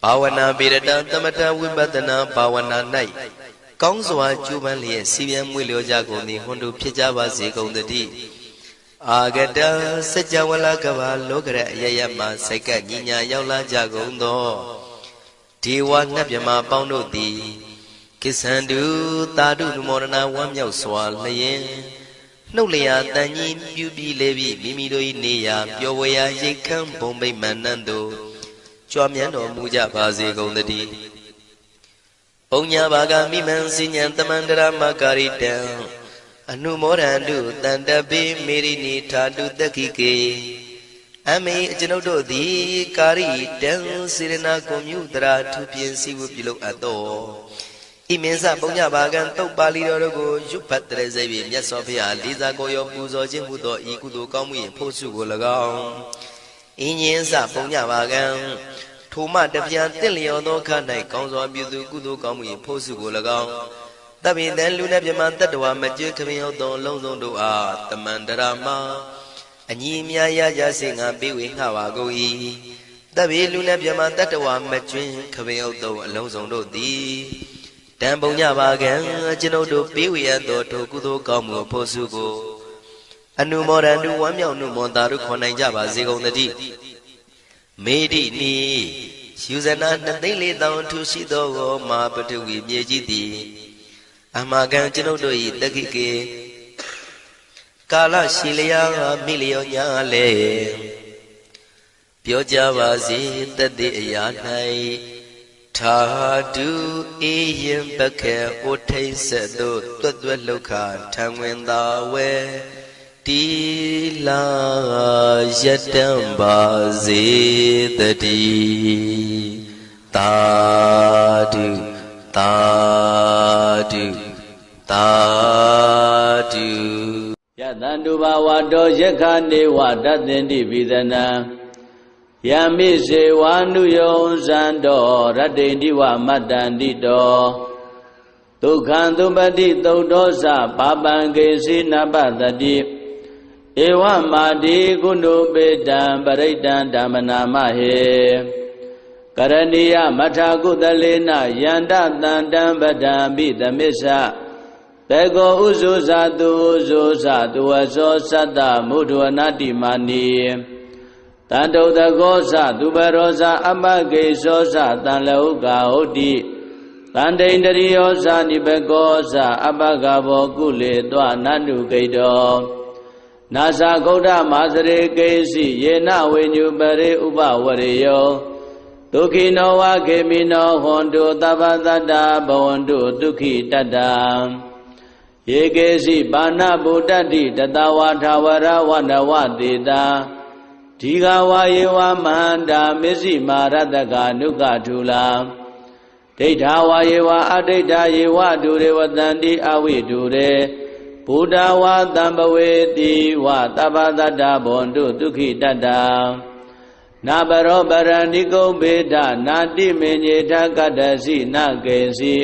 ဘာဝနာပိရတသမထဝိပဿနာဘာဝနာ၌ကောင်းစွာကျူးပန်းလျက်စီပြန်မွေလျောကြကုန်သည်ဟွန်တုဖြစ်ကြပါစေကုန်သတည်းအာဂတစัจ java လကဘာလောကရအယယမစိတ်ကညညာရောက်လာကြကုန်သောဒေဝနတ်မြမပေါင်းတို့သည်ကိသန္တုသာဓုနမောရဏဝမ်းမြောက်စွာလျင်နှုတ်လျာတန်ကြီးပြူပြီးလေပြီးမိမိတို့၏နေရာပျော်ဝေရာရိတ်ခမ်းဘုံမိတ်မန္တန်တို့ကြွားမြန်းတော်မူကြပါစေကုန်သတည်းပုံညာဘာဂမိမံစိညာတမန္တရမကာရိတံအနုမောဒန္တုတန္တပိမေရိနိထာတုတက္ခိကေအမေကျွန်ုပ်တို့သည်ကာရိတံစေရနာကွန်မြူတရာထူပြင်းစည်းဝပြုလုပ်အပ်သောဣမင်းစပုံညဘာကံတုတ်ပါဠိတော်တို့ကိုရွတ်ဖတ်တရစေပြီးမြတ်စွာဘုရားလေးစားကိုရောပူဇော်ခြင်းမှုသောဤကုသိုလ်ကောင်းမှု၏ဖို့စုကို၎င်းအင်းရင်စပုံညဘာကံထိုမှတပြားတင့်လျော်သောခ၌ကောင်းစွာပြုသူကုသိုလ်ကောင်းမှု၏ဖို့စုကို၎င်းတပိတံလူနဲ့မြမတတ္တဝါမကျွခမင်းရောက်သောလုံးစုံတို့အားတမန္တရာမအညီအများရကြစေငါပေးဝေငှပါကုန်၏တပိလူနဲ့မြမတတ္တဝါမကျွခမင်းရောက်သောအလုံးစုံတို့သည်တံပုံညပါကံကျွန်ုပ်တို့ပေးဝေရသောထိုကုသိုလ်ကောင်းမှုဖို့စုကိုအနုမောဒန္တုဝမ်းမြောက်နှုမောတာတို့ခွန်နိုင်ကြပါစေကုန်သတည်းမေတိနိယူဇနာ2,400,000ထူရှိသောမာပတဝီမြေကြီးသည်အမကံကျွန်ုပ်တို့၏တက္ခိကေကာလရှိလျာမိလျောညာလေပြောကြပါစေတတ်တဲ့အရာ၌ထာတုအေယံပခေဩထိတ်ဆက်သို့တွတ်တွတ်လောက်ခထံဝင်သာဝဲတီလာယတံပါစေတည်းသာဓုသာဓုသာဓုယတံတုဘာဝတောယက္ခနေဝတတ္တင်တိပိသနံယမိစေဝါနုယောဇံတော်ရတ္တိတိဝမတ္တန္တိတောဒုက္ခံသုပတိသုတ်သောသပါပံကေစီနပတတိဧဝမာတိကုဏုပေတံပရိတံဓမ္မနာမဟေကရဏီယမထာကုသလေနယန္တတန္တံပဒံပိသမစ္ဆတေကောဥဇုဇာတုဥဇုဇာတုဝဇောသတ္တမုဒ္ဒဝနာတိမာနီတန္တုတကောဇသူပရောဇအပကေဇောဇတံလဟုကာဟုတ်တိတန္တိန္တရိယောဇနိဘကောဇအပကဘောကုလေတွနန္တုကိတောနာဇာဂௌဒမာစရေကေစီယေနဝိညုပရိဥပဝရေယောဒုက္ခိနောဝခေမိနောဟွန်တုသဗ္ဗတတ္တဘဝန္တုဒုက္ခိတတ္တယေကေစီပါဏဗုဒ္ဓတိတတဝါထာဝရဝနဝတေတာဒီဃဝါယေဝမန္တာမစ္စည်းမာရတကနုကထူလာ ဒိဋ္ဌာဝါယေဝအဒိဋ္ဌာယေဝဒုရေဝတန္တိအဝိဒုရေဘုဒ္ဓဝါတံပဝေတိဝသဗ္ဗတတ္တဘွန်တုဒုက္ခိတတ္တနာဘရောပရဏိကုံဘေဒနာတိမေညေထကတ္တစီနကေစီ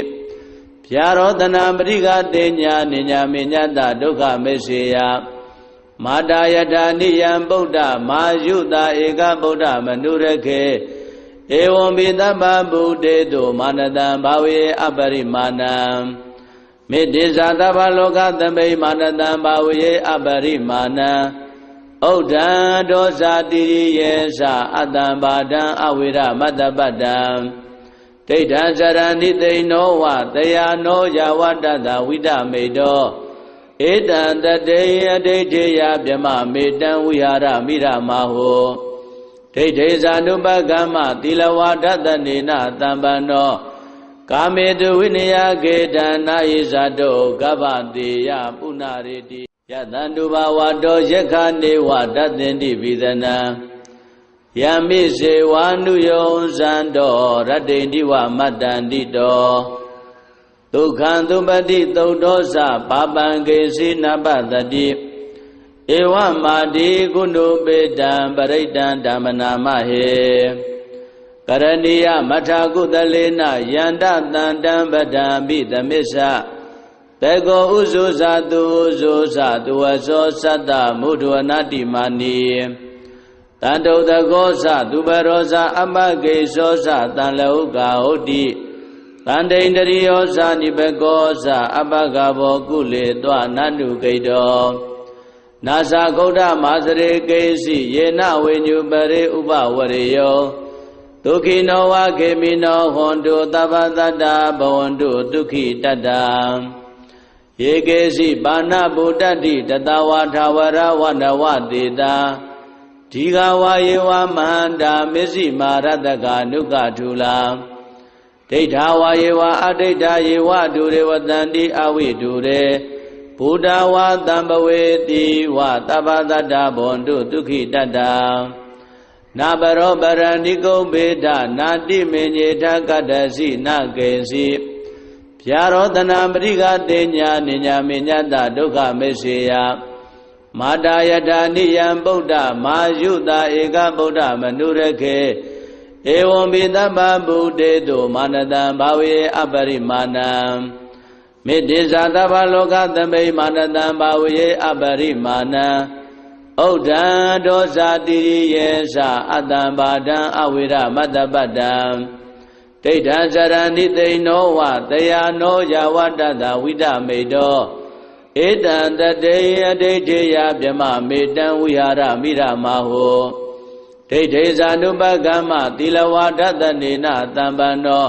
ဗျာရောတနာပရိကတေညာနိညာမေညတဒုက္ခမေစေယမာတာယထာနိယံဗုဒ္ဓမာယုတာဧကဗုဒ္ဓမနုရခေဧဝံပိတပ္ပဗုဒေတုမာနတံဘာဝေအပရိမာဏံမေတ္တိဇာတဗ္ဗလောကသမိမာနတံဘာဝေအပရိမာဏံဩဒံဒောဇာတိရိယေသအတ္တံဘာဒံအဝိရမတ္တပတ္တံဒိဋ္ဌံဇရဏိသိနောဝတယာနောယဝတ္တတဝိဒမေတောဧတံတတေယဒိဋ္ဌိယဗြမမေတံဝိဟာရမိရမဟောဒိဋ္ဌိဇာနုပကမ္မသီလဝါဒတနေနတံပန္နောကာမေတုဝိနယကေတံနာယိဇာတောကဗ္ဗတေယပုဏ္ဏရေတိယတန္တုဘဝတောယက္ခနေဝတသင်တိပိသနံယမိစေဝါနုယောဇံတောရတ္တိတိဝမတ္တန္တိတောဒုက္ခံသုပတိသုတ်သောသပါပံကေစီနပတတိဧဝမာတိကုဏုပေတံပရိတံဓမ္မနာမဟေကရဏီယမထာကုသလေနယန္တတန္တံပဒံပိသမစ္ဆတေကောဥဇုဇာတုဥဇုဇာတုဝသောသတ္တမုဒ္ဒဝနာတိမာနီတန္တုတကောသသူပရောဇာအမကေသောသတံလောကဟုတ်တိတန္တိန္တရိယောဇာနိဘကောဇာအပကဘောကုလေတောနန္တုကိတောနာသဂௌဒမာစရေကေစီယေနဝေညုပရေဥပဝရေယောဒုက္ခိနောဝခေမိနောဟွန်တုသဗ္ဗတတ္တဘဝန္တုဒုက္ခိတတ္တယေကေစီပါဏဗုဒ္ဓတိတတဝါထာဝရဝန္ဒဝတေတာဒီဃဝါယေဝမဟန္တာမစ္စည်းမာရတကနုကထုလာဒိဋ္ဌာဝါယေဝအဒိဋ္ဌာယေဝဒုရေဝတန္တိအဝိဒုရေဘုဒ္ဓဝါတံပဝေတိဝသဗ္ဗတတ္တဘွန်တုဒုက္ခိတတ္တနာဘရောပရဏိကုံဘေဒနာတိမေညေထကတ္တစီနကေစီဗျာရောတနာပရိကတေညာနိညာမေညတဒုက္ခမေစေယမာတာယထာနိယံဗုဒ္ဓမာယုတာဧကဗုဒ္ဓမနုရခေဧဝံပိတပ္ပဗုဒေတုမာနတံဘာဝေအပရိမာဏံမေတ္တိဇာတဗ္ဗလောကသမိမာနတံဘာဝေအပရိမာဏံဩဒံဒောဇာတိရိယေသအတ္တံဘာဒံအဝိရမတ္တပတ္တံဒိဋ္ဌံဇရဏိသိနောဝတယာနောယဝတ္တတဝိဒမေတောဧတံတတေယဒိဋ္ဌိယဗြမမေတံဝိဟာရမိရမဟောဒိဋ္ဌိဇာနုပကမ္မသီလဝါဒတနေနတံပန္နော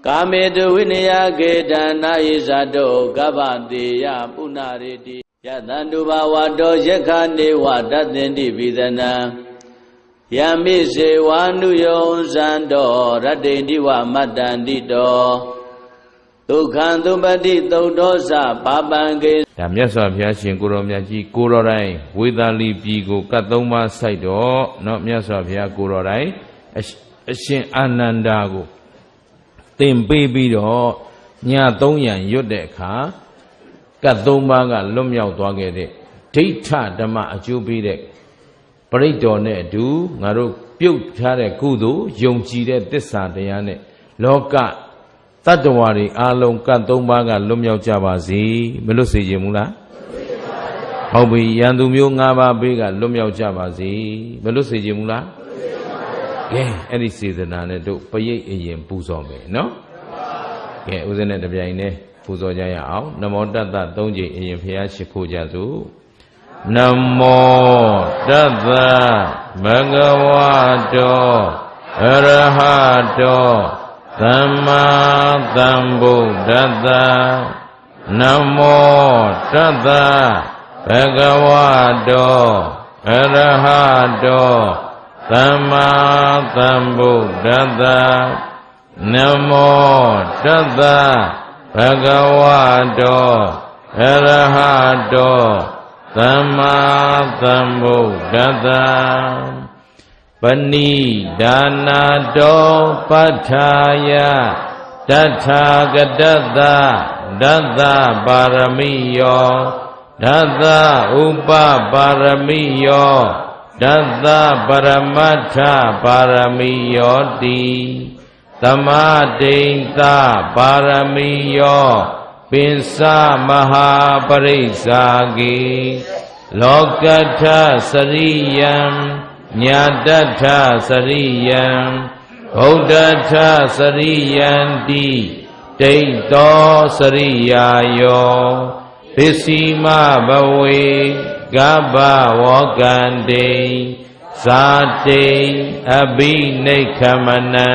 ကာမေတုဝိနယကေတံနာယိဇာတောကဗ္ဗတေယပုဏ္ဏရေတိယတန္တုဘဝတောယက္ခနေဝတသင်တိပိသနံယမိစေဝါနုယောဇံတောရတ္တိတိဝမတ္တန္တိတောဒုက္ခံသုပတိသုတ်သောသပါပံကေဒါမြတ်စွာဘုရားရှင်ကိုရောမြတ်ကြီးကိုရောတိုင်းဝေသာလီပြည်ကိုကတ်သုံးပါးစိုက်တော့เนาะမြတ်စွာဘုရားကိုရောတိုင်းအရှင်အာနန္ဒာကိုသင်ပေးပြီးတော့ည300ရွတ်တဲ့အခါကတ်သုံးပါးကလွတ်မြောက်သွားခဲ့တဲ့ဒိဋ္ဌဓမ္မအကျိုးပေးတဲ့ပရိတ်တော်နဲ့အတူငါတို့ပြုတ်ထားတဲ့ကုသိုလ်ယုံကြည်တဲ့သစ္စာတရားနဲ့လောကတတ္တဝါတွေအားလုံးကတ်သုံးပါးကလွတ်မြောက်ကြပါစေမလွတ်စေခြင်းမူလားဟုတ်ပြီယံသူမျိုး၅ပါးဘေးကလွတ်မြောက်ကြပါစေမလွတ်စေခြင်းမူလားကဲအဲ့ဒီစေတနာနဲ့တို့ပရိတ်အရင်ပူဇော်မယ်နော်ကဲဦးဇင်းနဲ့တပြိုင်တည်းပူဇော်ကြရအောင်နမောတတ္တ၃ကြိမ်အရင်ဖျားရှိခိုးကြစို့နမောတတ္တဘဂဝတောအရဟတောသမ္မာသမ္ဗုဒ္ဓတ္တနမောတတ္တဘဂဝတောအရဟတောသမ္မာသမ္ဗုဒ္ဓတ္တနမောတတ္တဘဂဝတောအရဟတောသမ္မာသမ္ဗုဒ္ဓတ္တပဏိဒါနာတောပဋ္ဌာယ တထာဂတတဒသပါရမိယောဒသဥပပါရမိယောဒသပရမတ္ထပါရမိယောတိသမဒိဋ္ဌပါရမိယောပိသမဟာပရိစ္ဆာကိလောကထစရိယံညာတထစရိယံဗုဒ္ဓထစရိယန္တိဒိဋ္ဌောစရိယာယောပစ္စည်းမဘဝေကဗ္ဗဝောကန္တိဇာတိအဘိနိက္ခမနံ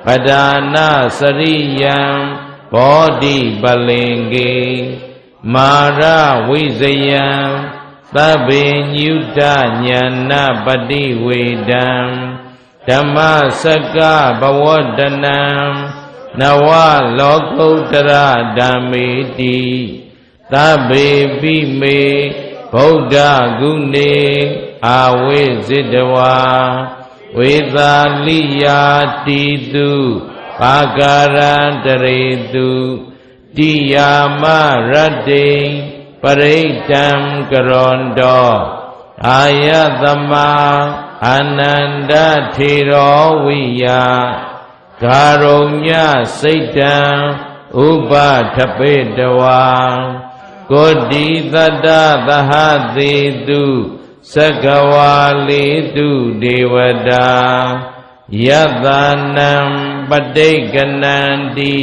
ပဒါနာစရိယံဘောဓိပလင်္ကေမာရဝိဇယံသဗ္ဗညုတညာနာပတိဝေဒံဓမ္မစကဘဝတနံနဝလောကုတ္တရဓမ္မေတိသဗ္ဗေပိမေဗုဒ္ဓဂုဏေအာဝိဇိတဝါဝေသာလိယာတိတုဘာဂရန္တရေတုတိယာမရတ္တိပရိဋ္ဌံကရွန်တောအာယသမအာနန္ဒထေရောဝိယဂါရုညစိတ်တံဥပထပေတဝါကိုတိသတ္တသဟသေတုသက္ကဝါလေတုဒေဝတာယတနံပဋိက္ခဏန္တိ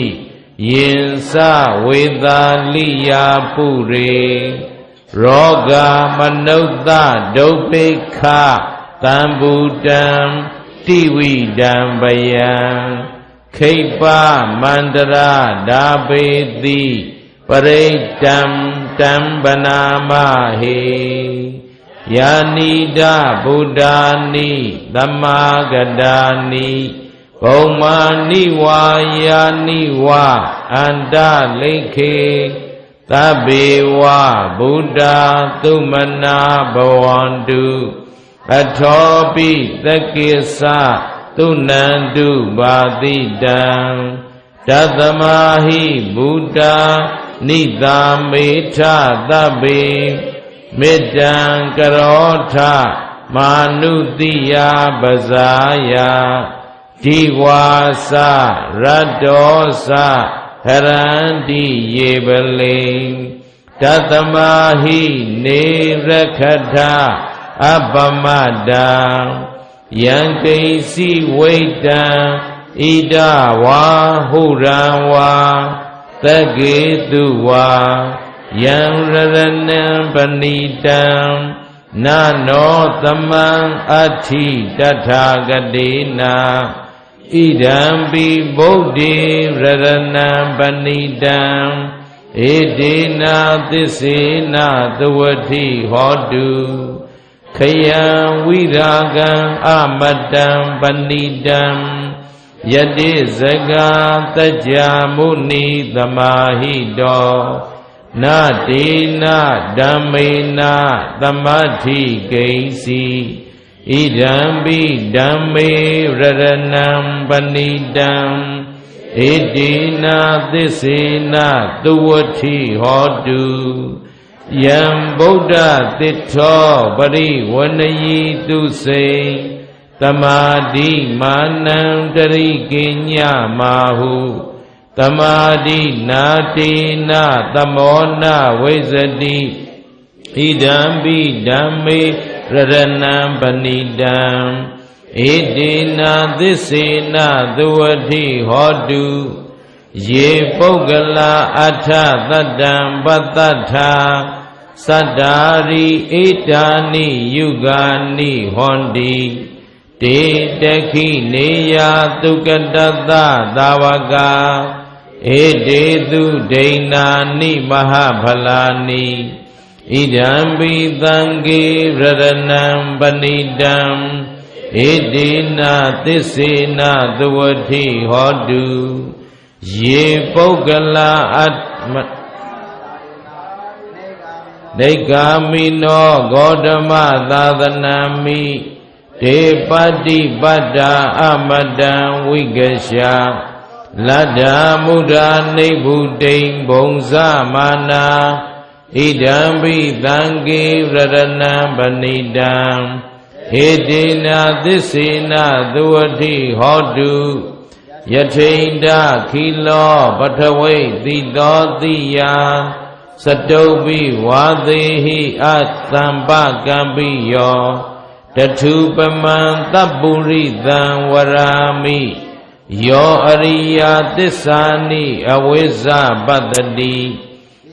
ယင်စဝေသာလိယာပုရေရောဂမနုဿဒုပိခသံဘူတံတိဝိဒံဗယံခိပ္ပမန္တရာဓာပေတိပရိဋ္ဌံတံဗနာမဟေယာနိဒဗုဒ္ဓာနိသမ္မာဂတာနိဘုံမာနိဝါယာနိဝအန္တလိခေသဗ္ဗေဝဗုဒ္ဓသုမနာဘဝန္တုအထောပိသကိစ္စသုနန္တုဘာတိတံတသမာဟိဗုဒ္ဓနိသာမေထသဗ္ဗေမေတ္တံကရောထမာနုတိယပဇာယဒီဝါစရတ္တောစဟရန္တိယေပလေတသမာဟိနေရခထအပမတံယံကိစီဝိတံဣဒဝါဟုရံဝါသကေတုဝါယံရရဏံပဏိတံနာနောသမံအဋ္ဌိတထာဂတိနာဣဒံပိဗုဒ္ဓေရရဏံပဏိတံဧတေနာသစ္စေနာသဝတိဟောတုခယံဝိရာဂံအမတံပဏိတံယတိဇဂာတัจจာမုနိသမာဟိတောနာတေနာဓမ္မေနာသမတ္ထိကိဉ္စီဣဒံပိဓမ္မေရရဏံပဏိတံဧတေနာသစ္စေနာသဝတိဟောတုယံဗုဒ္ဓသစ္ထောပရိဝဏယီတုစေသမာဓိမာနံတရိကိညမာဟုသမာဓိနာတေနာသမောနာဝိဇ္ဇတိဣဒံပိဓမ္မေရရဏံပဏိတံဧတေနာသစ္စေနာသဝတိဟောတုယေပုဂ္ဂလာအထသတ္တံပတ္တထာသတ္တာရိဧတာနိယုဂာနိဟောန္တိတေတခိနေယသုကတတသာဝကာဧတေသူဒိဏာနိမဟာဖလာနိဣဒံပိသံဃေရရဏံပဏိတံဧတေနာသစ္စေနာသဝတိဟောတုယေပုဂ္ဂလာအတ္မဒိက္ခာမိနောဂေါတမသာသနာမိဒေပတိပတ္တာအမတံဝိကရှာ လတ္တမုဒ္ဒနိဗ္ဗုတိံဘုံဇမာနာဣဒံပိသံဃေရတနံပဏိတံဟေတိနာသစ္စေနသုဝတိဟောတုယထိန္ဒခိလောပထဝိတိတောတိယစတုပိဝါသေဟိအသံပကံပိယောတထုပမံတပ္ပုရိသံဝရာမိယောအရိယသစ္စာနိအဝိဇ္ဇပတ္တိ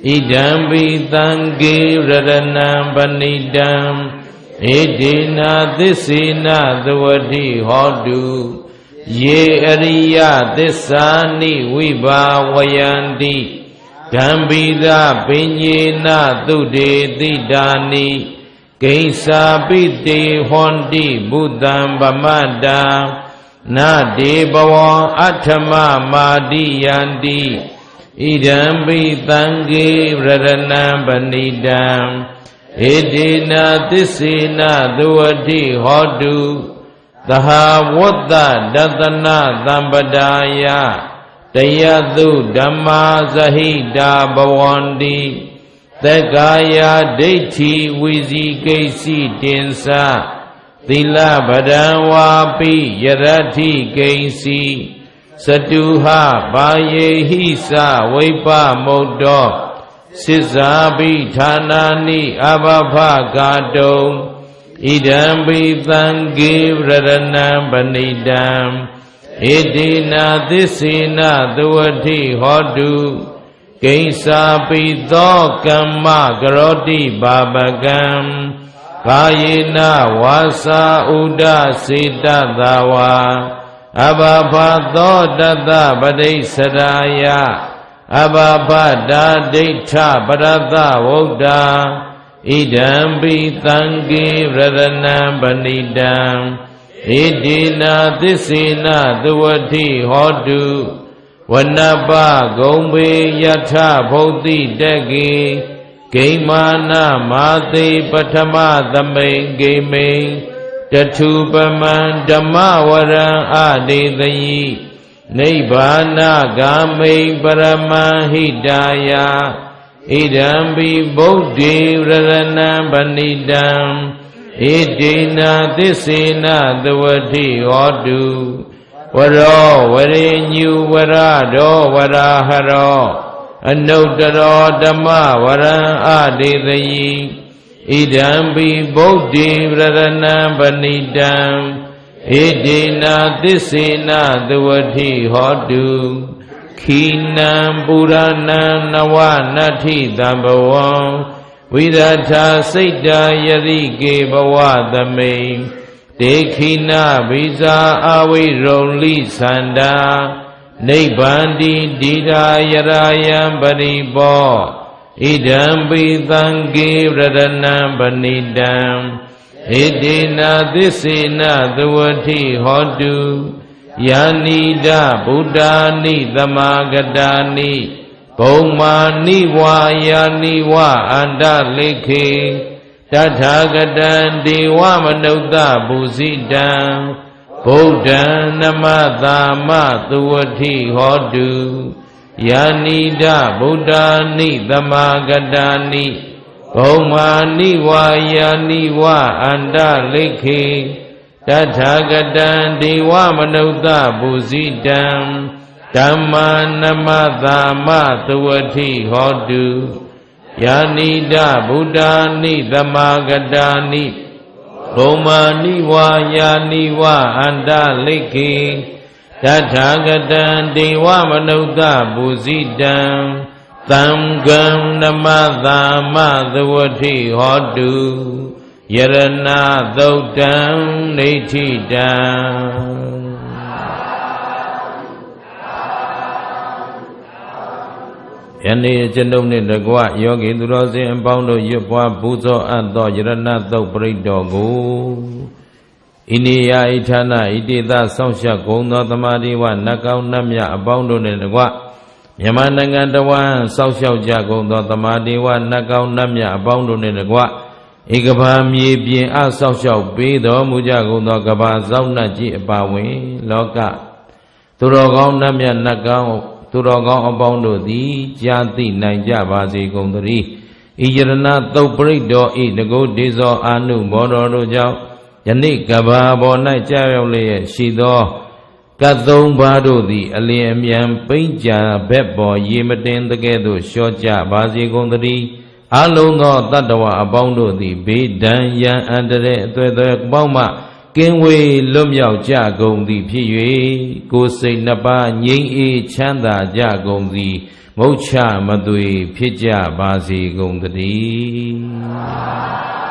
ဣဒံပိသံဃေရတနံပဏိတံဣတိနာသစ္စေနသဝတိဟောတုယေအရိယသစ္စာနိဝိဘာဝယန္တိဓမ္ပိသပဉ္ညေနသုတေတိတာနိဂိစ္ဆာပိတေဟောန္တိဘုဒ္ဓံဗမတ္တာနာတေဘဝံအထမမာတိယန္တိဣဒံပိသံဃေရတနံပဏိတံဣတိနာသစ္စေနသဝတိဟောတုသဟာဝတ္တဒသနသံပဒါယတယသုဓမ္မာဇဟိတာဘဝန္တိသက္ကာယဒိဋ္ဌိဝိဇိကိစီတင်္စသီလဗဒံဝါပိယရထိကိစီစတုဟဘာယေဟိစဝိပမုတ်တောစိဇာပိဌာနာနိအဘဖကာတုံဣဒံပိသံဃေရတနံပဏိတံဣတိနာသစ္စေနသဝတိဟောတုကိဉ္စာပိသောကမ္မကရောတိပါပကံကာယေနဝါစာဥဒစေတသဝါအဘဖသောတတပတိစရာယအဘဖတာဒိဋ္ဌပရတဝုဒ္ဓဣဒံပိသံဃေရတနံပဏိတံဣတိနာသစ္စေနသဝတိဟောတုဝနပဂုံဘေယထဘုတ်တိတကေဂိမာနမာသေပထမသမိန်ဂိမိန်တထုပမံဓမ္မဝရံအဒေသယိနိဗ္ဗာနဂာမိန်ပရမံဟိတာယဣဒံပိဗုဒ္ဓေရတနံပဏိတံဣတိနာသစ္စေနသဝတိဟောတုဝရောဝရေညုဝရတောဝရာဟရောအနုတ္တရောဓမ္မဝရံအဒေသယိဣဒံပိဗုဒ္ဓေရတနံပဏိတံဣတိနာသစ္စေနသဝတိဟောတုခိနံပုရဏံနဝနတ္ထိတံဘဝံဝိရထာစိတ်တာယတိကေဘဝသမိန်ဒေခိနဘိဇာအဝိရုံလိသန္တာနိဗ္ဗန္တိဒီရာယရာယံပရိပောဣဒံပိသံဃေရတနံပဏိတံဣတိနာသစ္စေနသဝတိဟောတုယာနိဒဗုဒ္ဓာနိသမာဂတာနိဘုံမာနိဝါယာနိဝအန္တလိခေတထာဂတံဒေဝမနုဿပုစိတံဗုဒ္ဓံနမသာမသဝတိဟောတုယာနိဒဗုဒ္ဓာနိသမာဂတာနိဘုံမာနိဝါယာနိဝအန္တလိခေတထာဂတံဒေဝမနုဿပုစိတံဓမ္မာနမသာမသဝတိဟောတုယာနိဒဗုဒ္ဓာနိသမာဂတာနိဘုံမာနိဝါယာနိဝအန္တလိခေတထာဂတံဒေဝမနုဿပုစိတံသံဃံနမသာမသဝတိဟောတုယရဏသုတ်တံနေဋ္ဌိတံယနေ့ကျွန်ုပ်နှင့်တကွယောဂီသူတော်စင်အပေါင်းတို့ရွတ်ပွားပူဇော်အပ်သောယရဏသုတ်ပရိတ်တော်ကိုဣနိယဣဌာနဣတိသဆောင်းရှက်ကုန်သောသမာဓိဝနတ်ကောင်းနတ်မြတ်အပေါင်းတို့နှင့်တကွမြန်မာနိုင်ငံတော်ဝန်ဆောက်ရှောက်ကြကုန်သောသမာဓိဝနတ်ကောင်းနတ်မြတ်အပေါင်းတို့နှင့်တကွဧကဘာမြေပြင်အဆောက်ရှောက်ပေးတော်မူကြကုန်သောကဘာဇောက်နတ်ကြီးအပါဝင်လောက သူတော်ကောင်းနတ်မြတ်နတ်ကောင်းသူတော်ကောင်းအပေါင်းတို့သည်ကြားသိနိုင်ကြပါစေကုန်သတည်းဤယရဏသုတ်ပရိဒောဤတကုဒေဇောအာနုဘောတော်တို့ကြောင့်ယနေ့ကဘာပေါ်၌ကြာရောက်လျက်ရှိသောကတ်သုံးပါးတို့သည်အလျင်အမြန်ပိဉ္ကြံဘက်ပေါ်ရေမတင်တကဲ့သို့လျှော့ကြပါစေကုန်သတည်းအလုံးသောတတ္တဝအပေါင်းတို့သည်ဘေးဒဏ်ရန်အန္တရာယ်အသွဲသွဲပေါင်းမှကင်းဝေးလွတ်မြောက်ကြကုန်သည်ဖြစ်၍ကိုယ်စိတ်နှစ်ပါးငြိမ်းအေးချမ်းသာကြကုန်သည်မုတ်ချမသွေဖြစ်ကြပါစေကုန်သတည်း